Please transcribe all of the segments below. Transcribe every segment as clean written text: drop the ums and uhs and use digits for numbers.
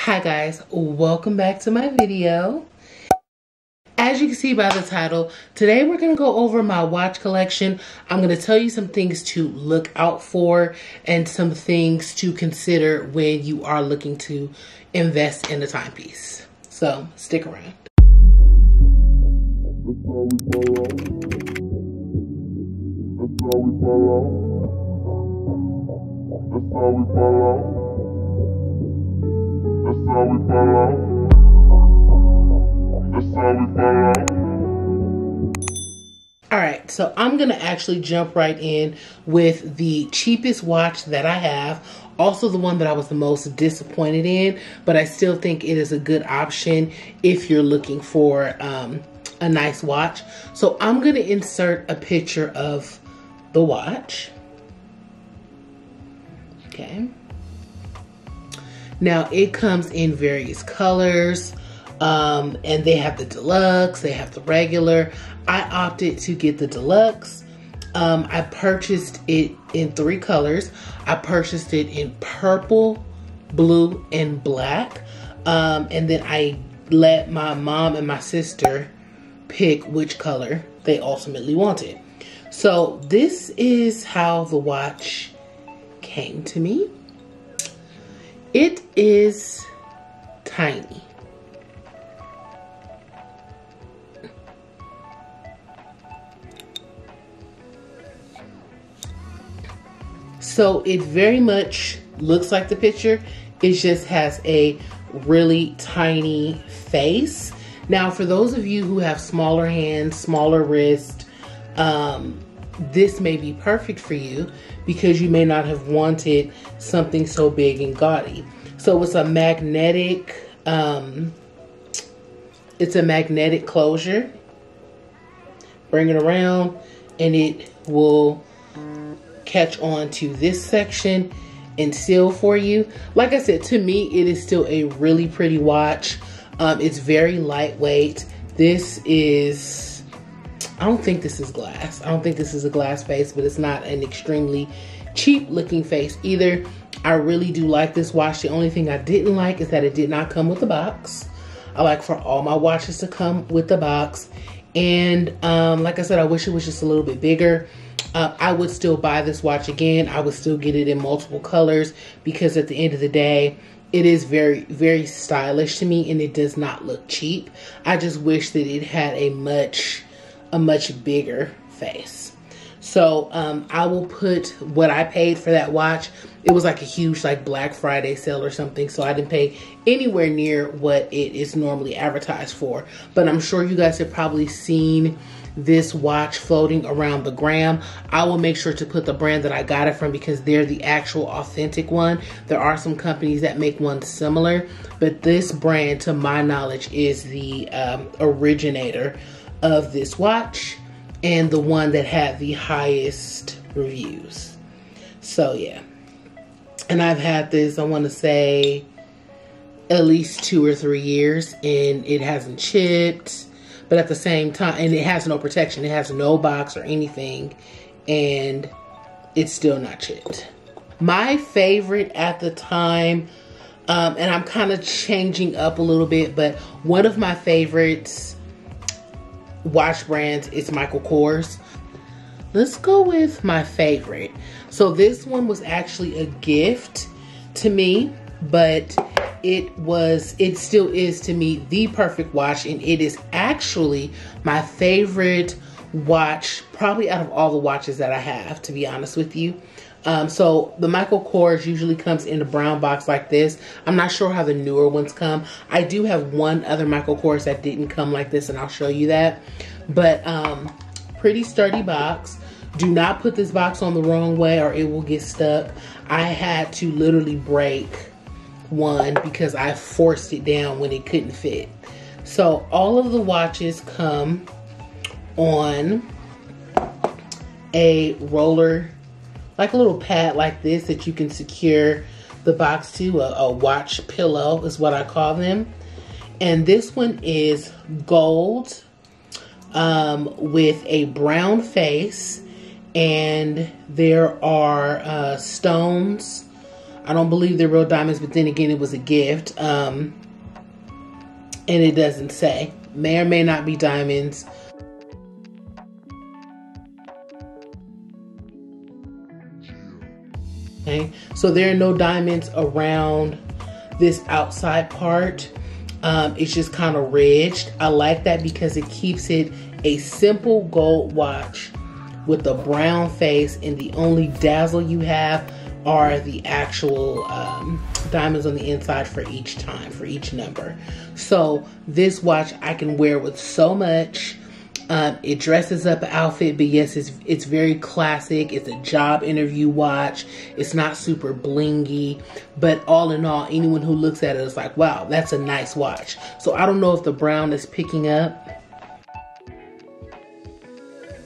Hi guys, welcome back to my video. As you can see by the title, today we're going to go over my watch collection. I'm going to tell you some things to look out for and some things to consider when you are looking to invest in a timepiece. So stick around. Alright, so I'm going to actually jump right in with the cheapest watch that I have. Also the one that I was the most disappointed in, but I still think it is a good option if you're looking for a nice watch. So I'm going to insert a picture of the watch. Okay. Now it comes in various colors, and they have the deluxe, they have the regular. I opted to get the deluxe. I purchased it in 3 colors. I purchased it in purple, blue, and black. And then I let my mom and my sister pick which color they ultimately wanted. So this is how the watch came to me. It is tiny. So it very much looks like the picture. It just has a really tiny face. Now, for those of you who have smaller hands, smaller wrist, this may be perfect for you because you may not have wanted something so big and gaudy. So it's a magnetic, closure. Bring it around and it will catch on to this section and seal for you. Like I said, to me, it is still a really pretty watch. It's very lightweight. This is, I don't think this is glass. I don't think this is a glass face, but it's not an extremely cheap looking face either. I really do like this watch. The only thing I didn't like is that it did not come with a box. I like for all my watches to come with the box. And like I said, I wish it was just a little bit bigger. I would still buy this watch again. I would still get it in multiple colors because at the end of the day, it is very, very stylish to me and it does not look cheap. I just wish that it had a much bigger face. So I will put what I paid for that watch. It was like a huge like Black Friday sale or something. So I didn't pay anywhere near what it is normally advertised for. But I'm sure you guys have probably seen this watch floating around the gram. I will make sure to put the brand that I got it from because they're the actual authentic one. There are some companies that make one similar, but this brand, to my knowledge, is the originator of this watch and the one that had the highest reviews. So yeah, and I've had this, I want to say at least 2 or 3 years, and it hasn't chipped. But at the same time, and it has no protection. It has no box or anything. And it's still not chipped. My favorite at the time, and I'm kind of changing up a little bit, but one of my favorites watch brands is Michael Kors. Let's go with my favorite. So this one was actually a gift to me, but it still is to me the perfect watch, and it is actually my favorite watch probably out of all the watches that I have, to be honest with you. So the Michael Kors usually comes in a brown box like this. I'm not sure how the newer ones come. I do have one other Michael Kors that didn't come like this, and I'll show you that. But pretty sturdy box. Do not put this box on the wrong way or it will get stuck. I had to literally break one because I forced it down when it couldn't fit. So all of the watches come on a roller, like a little pad like this that you can secure the box to. A watch pillow is what I call them. And this one is gold with a brown face, and there are stones I don't believe they're real diamonds, but then again, it was a gift. And it doesn't say. May or may not be diamonds. Okay, so there are no diamonds around this outside part. It's just kind of ridged. I like that because it keeps it a simple gold watch with a brown face, and the only dazzle you have are the actual diamonds on the inside for each time, for each number. So this watch I can wear with so much. It dresses up an outfit, but yes, it's very classic. It's a job interview watch. It's not super blingy, but all in all, anyone who looks at it is like, wow, that's a nice watch. So I don't know if the brown is picking up,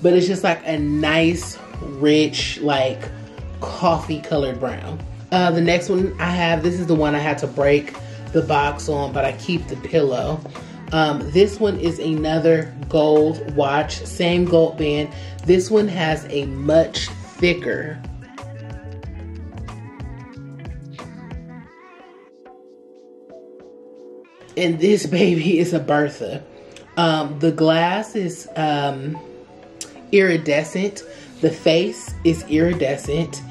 but it's just like a nice, rich, like coffee colored brown. The next one I have, this is the one I had to break the box on, but I keep the pillow. This one is another gold watch, same gold band. This one has a much thicker and this baby is a Bertha. The glass is iridescent, the face is iridescent,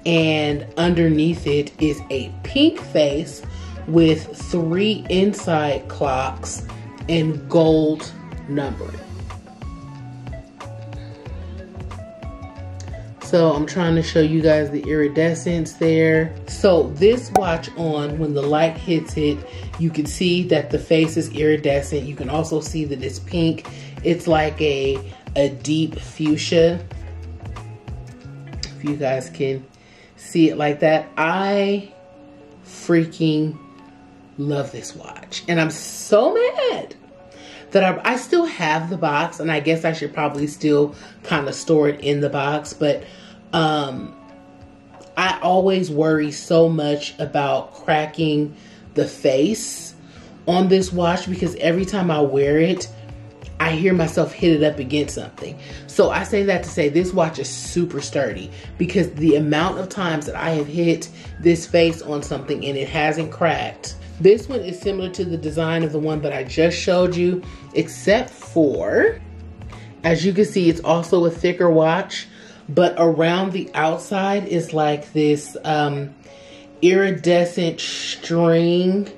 and underneath it is a pink face with 3 inside clocks and gold numbering. So I'm trying to show you guys the iridescence there. So this watch on, when the light hits it, you can see that the face is iridescent. You can also see that it's pink. It's like a deep fuchsia. If you guys can see it like that. I freaking love this watch. And I'm so mad that I still have the box, and I guess I should probably still kind of store it in the box, but I always worry so much about cracking the face on this watch because every time I wear it, I hear myself hit it up against something. So I say that to say this watch is super sturdy because the amount of times that I have hit this face on something and it hasn't cracked. This one is similar to the design of the one that I just showed you, except for, as you can see, it's also a thicker watch, but around the outside is like this iridescent string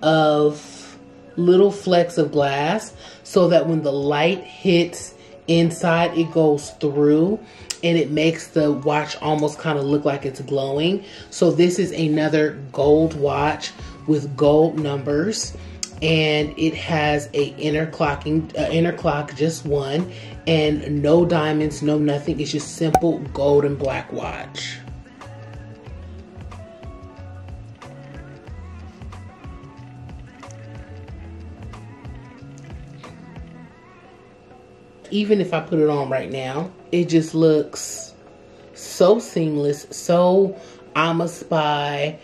of little flecks of glass, so that when the light hits inside, it goes through and it makes the watch almost kind of look like it's glowing. So this is another gold watch with gold numbers, and it has a inner clock, just one, and no diamonds, no nothing. It's just simple gold and black watch. Even if I put it on right now, it just looks so seamless, so I'm a spy.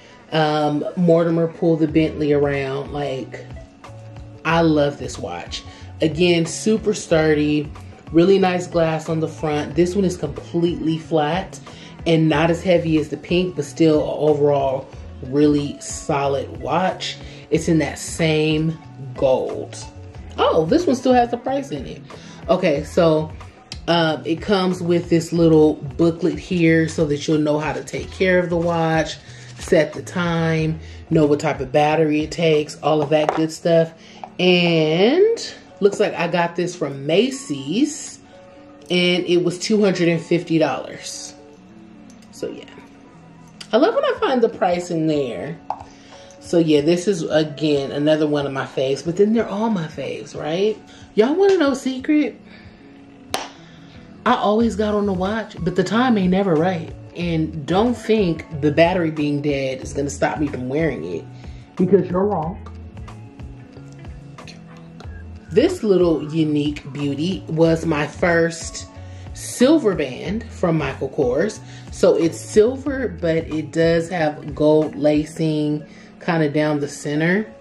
Mortimer pulled the Bentley around. Like, I love this watch. Again, super sturdy, really nice glass on the front. This one is completely flat and not as heavy as the pink, but still overall really solid watch. It's in that same gold. Oh, this one still has the price in it. Okay, so it comes with this little booklet here so that you'll know how to take care of the watch, set the time, know what type of battery it takes, all of that good stuff. And looks like I got this from Macy's and it was $250. So yeah, I love when I find the price in there. So yeah, this is again another one of my faves, but then they're all my faves, right? Y'all want to know a secret? I always got on the watch, but the time ain't never right. And don't think the battery being dead is going to stop me from wearing it, because you're wrong. This little unique beauty was my first silver band from Michael Kors. So it's silver, but it does have gold lacing kind of down the center,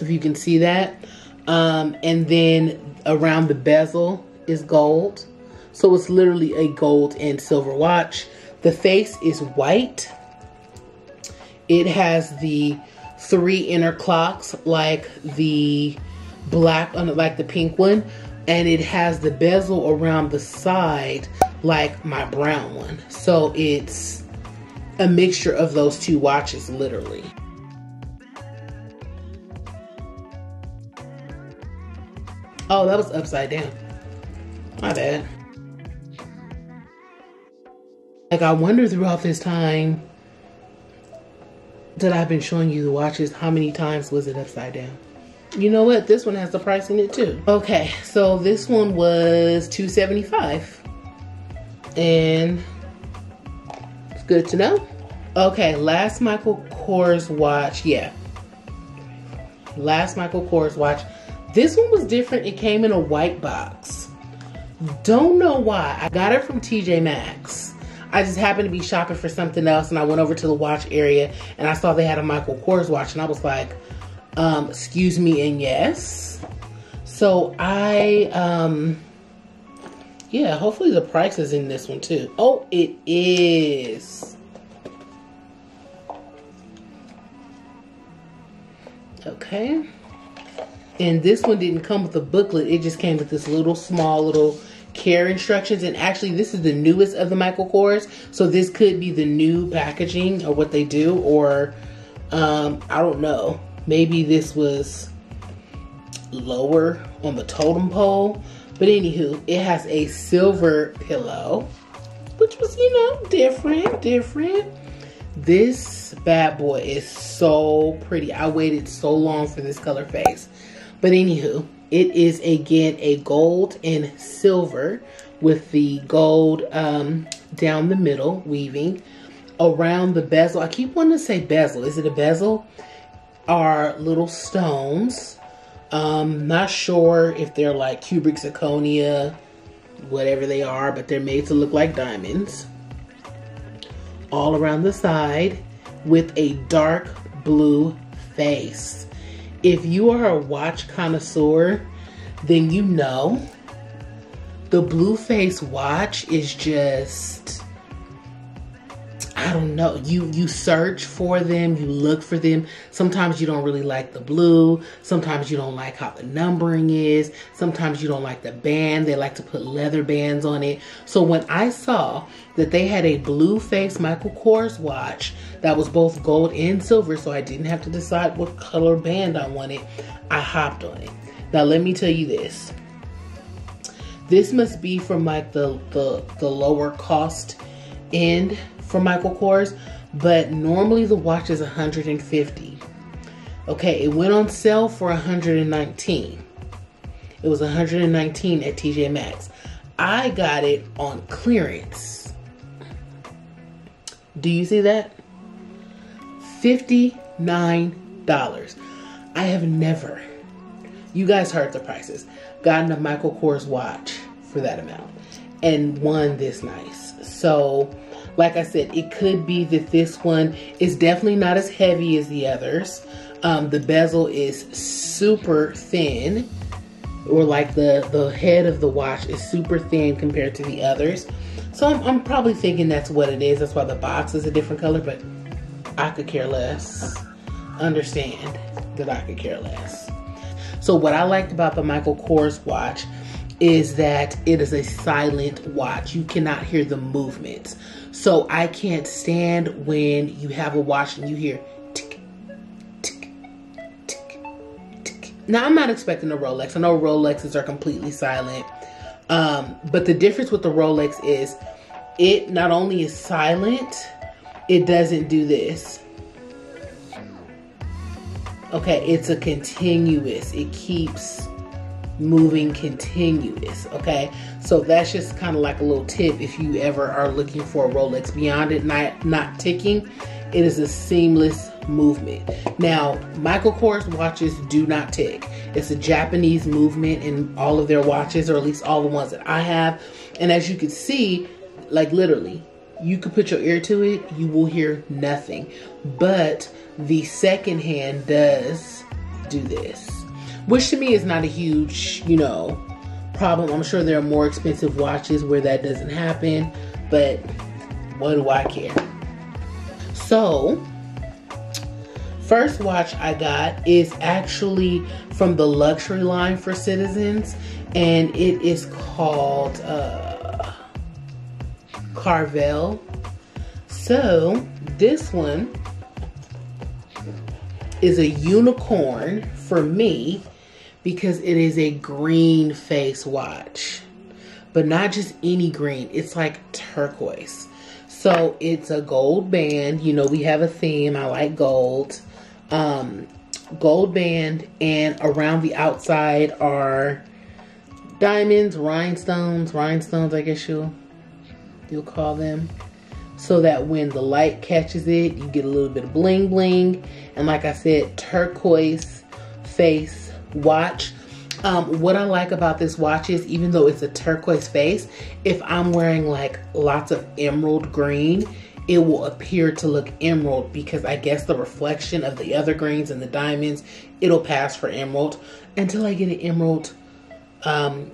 if you can see that. And then around the bezel is gold. So it's literally a gold and silver watch The face is white. It has the 3 inner clocks like the black, like the pink one, and it has the bezel around the side like my brown one. So it's a mixture of those two watches, literally. Oh, that was upside down. My bad. Like, I wonder throughout this time that I've been showing you the watches, how many times was it upside down? You know what? This one has the price in it too. Okay, so this one was $275. And it's good to know. Okay, last Michael Kors watch. Yeah. Last Michael Kors watch. This one was different. It came in a white box. Don't know why. I got it from TJ Maxx. I just happened to be shopping for something else, and I went over to the watch area and I saw they had a Michael Kors watch, and I was like, excuse me and yes. So yeah, hopefully the price is in this one too. Oh, it is. Okay. And this one didn't come with a booklet. It just came with this small little care instructions. And actually, this is the newest of the Michael Kors. So this could be the new packaging or what they do. Or, I don't know. Maybe this was lower on the totem pole. But anywho, it has a silver pillow, which was, you know, different. This bad boy is so pretty. I waited so long for this color face. But anywho, it is again a gold and silver with the gold down the middle weaving around the bezel. I keep wanting to say bezel. Is it a bezel? Are little stones. Not sure if they're like cubic zirconia, whatever they are, but they're made to look like diamonds. All around the side with a dark blue face. If you are a watch connoisseur, then you know the blue face watch is just, I don't know. You search for them, you look for them. Sometimes you don't really like the blue. Sometimes you don't like how the numbering is. Sometimes you don't like the band. They like to put leather bands on it. So when I saw that they had a blue face Michael Kors watch that was both gold and silver, so I didn't have to decide what color band I wanted, I hopped on it. Now let me tell you this. This must be from like the lower cost end for Michael Kors, but normally the watch is $150. Okay, it went on sale for $119. It was $119 at TJ Maxx. I got it on clearance. Do you see that? $59. I have never, you guys heard the prices, gotten a Michael Kors watch for that amount and one this nice. So, like I said, it could be that this one is definitely not as heavy as the others. The bezel is super thin, or like the head of the watch is super thin compared to the others. So I'm probably thinking that's what it is. That's why the box is a different color, but I could care less. Understand that I could care less. So what I liked about the Michael Kors watch is that it is a silent watch. You cannot hear the movements. So I can't stand when you have a watch and you hear tick, tick, tick, tick. Now I'm not expecting a Rolex. I know Rolexes are completely silent. But the difference with the Rolex is it not only is silent, it doesn't do this. Okay, it's a continuous. It keeps moving continuous. Okay, so that's just kind of like a little tip if you ever are looking for a Rolex. Beyond it not ticking, it is a seamless movement. Now, Michael Kors watches do not tick. It's a Japanese movement in all of their watches, or at least all the ones that I have. And as you can see, like literally, you could put your ear to it, you will hear nothing. But the second hand does do this, which to me is not a huge, you know, problem. I'm sure there are more expensive watches where that doesn't happen, but what do I care? So, first watch I got is actually from the luxury line for Citizens, and it is called Carvel. So, this one is a unicorn for me because it is a green face watch. But not just any green, it's like turquoise. So it's a gold band. You know, we have a theme. I like gold. Gold band, and around the outside are diamonds, rhinestones, I guess you'll call them. So that when the light catches it, you get a little bit of bling bling. And like I said, turquoise face watch. What I like about this watch is, even though it's a turquoise face, if I'm wearing like lots of emerald green, it will appear to look emerald because I guess the reflection of the other greens and the diamonds, it'll pass for emerald until I get an emerald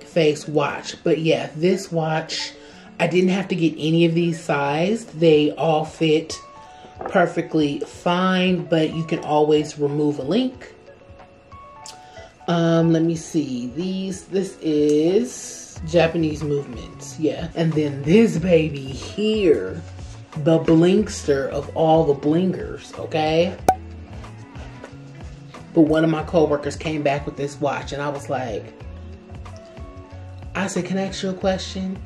face watch. But yeah, this watch, I didn't have to get any of these sized. They all fit perfectly fine, but you can always remove a link. Let me see. This is Japanese movements. Yeah. And then this baby here, the blinkster of all the blingers, okay? But one of my coworkers came back with this watch and I was like, I said, can I ask you a question?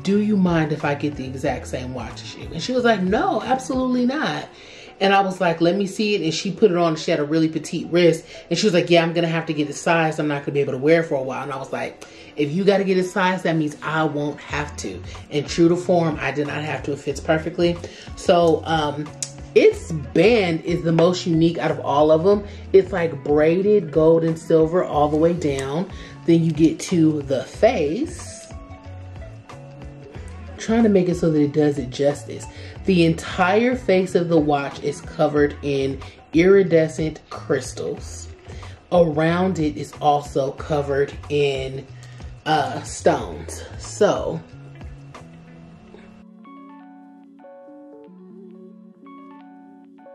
Do you mind if I get the exact same watch as you? And she was like, no, absolutely not. And I was like, let me see it. And she put it on. She had a really petite wrist. And she was like, yeah, I'm going to have to get it sized. I'm not going to be able to wear it for a while. And I was like, if you got to get it sized, that means I won't have to. And true to form, I did not have to. It fits perfectly. So its band is the most unique out of all of them. It's like braided gold and silver all the way down. Then you get to the face. Trying to make it so that it does it justice. The entire face of the watch is covered in iridescent crystals. Around it is also covered in stones. So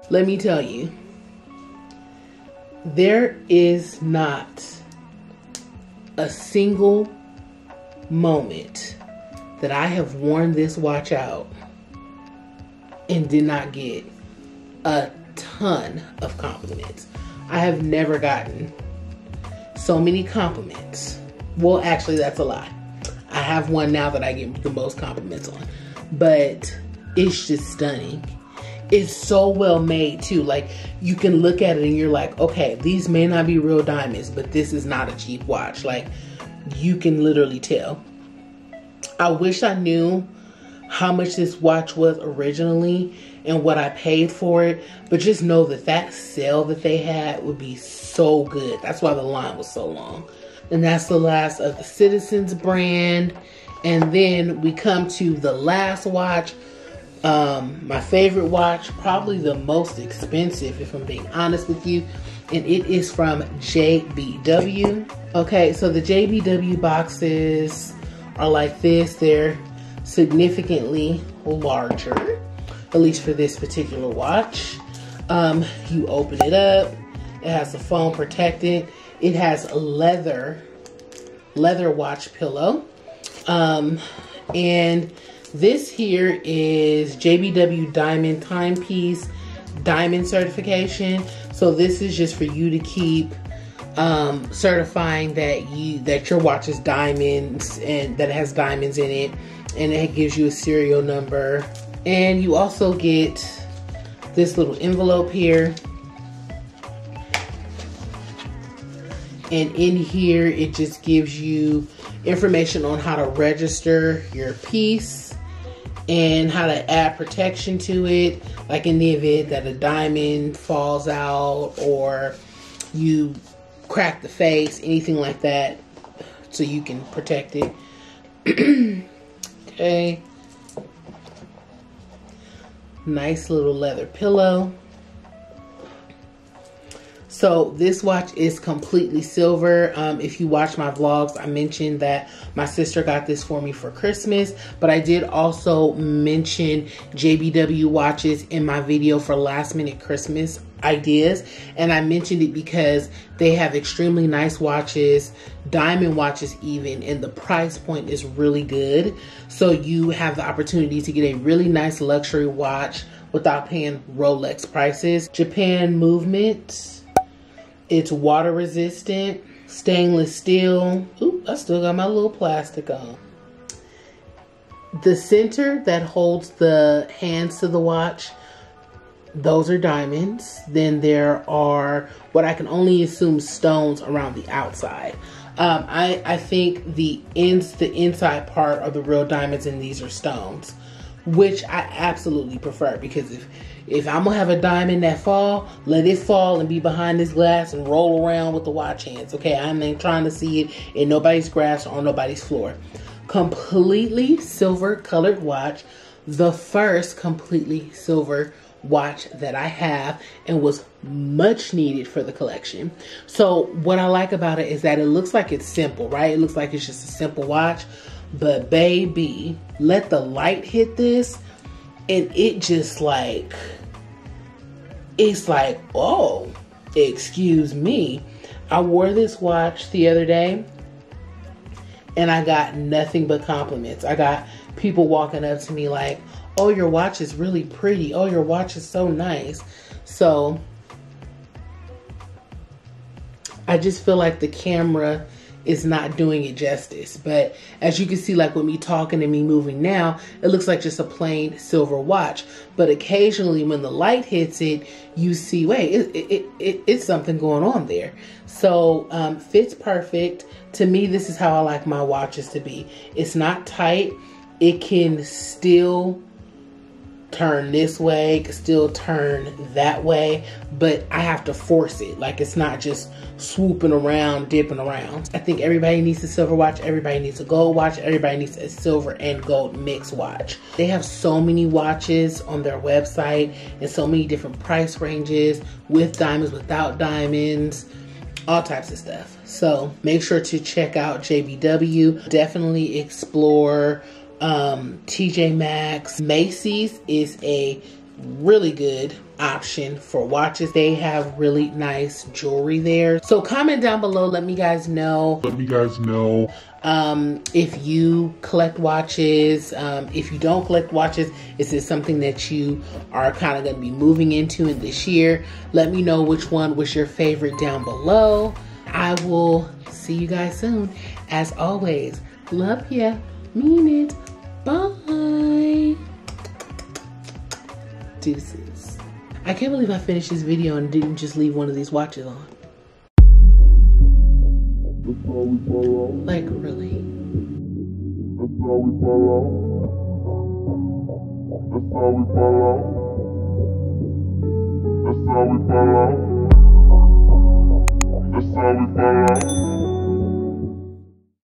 let me tell you, there is not a single moment that I have worn this watch out and did not get a ton of compliments. I have never gotten so many compliments. Well, actually, that's a lie. I have one now that I get the most compliments on, but it's just stunning. It's so well made too. Like, you can look at it and you're like, okay, these may not be real diamonds, but this is not a cheap watch. Like, you can literally tell. I wish I knew how much this watch was originally and what I paid for it, but just know that that sale that they had would be so good. That's why the line was so long. And that's the last of the Citizens brand. And then we come to the last watch, my favorite watch, probably the most expensive if I'm being honest with you, and it is from JBW. Okay, so the JBW boxes are like this. They're significantly larger, at least for this particular watch. You open it up, it has the foam protectant, it has a leather watch pillow, and this here is JBW Diamond Timepiece Diamond Certification. So this is just for you to keep certifying that your watch is diamonds and that it has diamonds in it, and it gives you a serial number. And you also get this little envelope here, and in here it just gives you information on how to register your piece and how to add protection to it, like in the event that a diamond falls out or you crack the face, anything like that, so you can protect it. Okay, nice little leather pillow. So this watch is completely silver. If you watch my vlogs, I mentioned that my sister got this for me for Christmas, but I did also mention JBW watches in my video for last minute Christmas ideas. And I mentioned it because they have extremely nice watches, diamond watches even, and the price point is really good. So you have the opportunity to get a really nice luxury watch without paying Rolex prices. Japan movement. It's water resistant, stainless steel. Ooh, I still got my little plastic on. The center that holds the hands to the watch, those are diamonds. Then there are what I can only assume stones around the outside. I think the inside part are the real diamonds and these are stones, which I absolutely prefer, because if I'm gonna have a diamond that fall, let it fall and be behind this glass and roll around with the watch hands. Okay, I ain't trying to see it in nobody's grass or on nobody's floor. Completely silver colored watch. The first completely silver watch that I have, and was much needed for the collection. So what I like about it is that it looks like it's simple, right? It looks like it's just a simple watch, but baby, let the light hit this and it just like, it's like, oh, excuse me. I wore this watch the other day and I got nothing but compliments. I got people walking up to me like, oh, your watch is really pretty. Oh, your watch is so nice. So I just feel like the camera is not doing it justice. But as you can see, like with me talking and me moving now, it looks like just a plain silver watch. But occasionally when the light hits it, you see, wait, it's something going on there. So fits perfect. To me, this is how I like my watches to be. It's not tight. It can still turn this way, it can still turn that way, but I have to force it. Like, it's not just swooping around, dipping around. I think everybody needs a silver watch, everybody needs a gold watch, everybody needs a silver and gold mix watch. They have so many watches on their website and so many different price ranges, with diamonds, without diamonds, all types of stuff. So make sure to check out JBW. Definitely explore TJ Maxx. Macy's is a really good option for watches. They have really nice jewelry there. So comment down below, let me guys know if you collect watches. If you don't collect watches, is this something that you are kind of going to be moving into in this year? Let me know which one was your favorite down below. I will see you guys soon. As always, love ya, mean it. Bye. Deuces. I can't believe I finished this video and didn't just leave one of these watches on. Like, really? That's how we fall out.